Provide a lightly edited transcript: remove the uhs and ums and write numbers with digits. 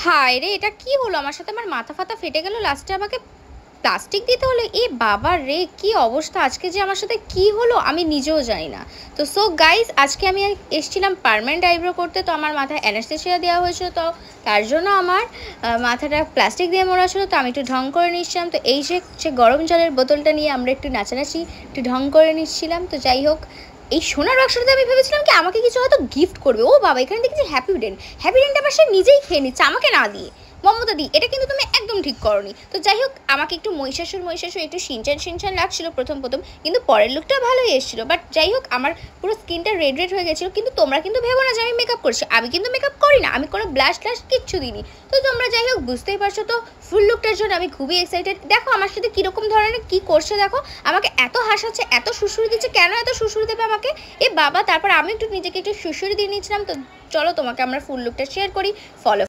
হায় রে, এটা কি হলো আমার সাথে? আমার মাথা ফাতা ফেটে গেল, লাস্টে আমাকে প্লাস্টিক দিতে হলো। এ বাবা রে, কি অবস্থা! আজকে যে আমার সাথে কি হলো আমি নিজেও জানি না। তো সো গাইজ, আজকে আমি এসেছিলাম পার্মানেন্ট আইব্রো করতে। তো আমার মাথায় অ্যানাস্থেসিয়া দেওয়া হয়েছিল, তো তার জন্য আমার মাথাটা প্লাস্টিক দিয়ে মোড়া ছিল। তো আমি একটু ঢং করে নিচ্ছিলাম। তো এই যে গরম জলের বোতলটা নিয়ে আমরা একটু নাচানাচি একটু ঢং করে নিচ্ছিলাম। তো যাই হোক, এই সোনার বাক্সটাতে আমি ভেবেছিলাম কি আমাকে কিছু হয়তো গিফট করবে। ও বাবা, এখানে দেখছি হ্যাপি ডেন্ট আবার সে নিজেই খেয়ে নিচ্ছে আমাকে না দিয়ে। মমতা দি, এটা কিন্তু তুমি একদম ঠিক করনি। তো যাই হোক, আমাকে একটু মহিষাসুর একটু শিনচান লাগছিল প্রথম প্রথম, কিন্তু পরের লুকটা ভালোই এসেছিলো। বাট যাই হোক, আমার পুরো স্কিনটা রেড রেড হয়ে গেছিলো। কিন্তু তোমরা কিন্তু ভেবো না যে আমি মেকআপ করছি, আমি কিন্তু মেকআপ করি না, আমি কোনো ব্লাশ ট্লাশ কিচ্ছু দিইনি। তো তোমরা যাই হোক বুঝতেই পারছো। তো ফুল লুকটার জন্য আমি খুবই এক্সাইটেড। দেখো আমার সাথে কীরকম ধরনের কী করছে, দেখো আমাকে এত হাসাচ্ছে, এত সুশুরি দিচ্ছে। কেন এত সুশুরি দেবে আমাকে এ বাবা? তারপর আমি একটু নিজেকে একটু সুশুরি দিয়ে নিয়েছিলাম। তো চলো তোমাকে আমরা ফুল লুকটা শেয়ার করি। ফলো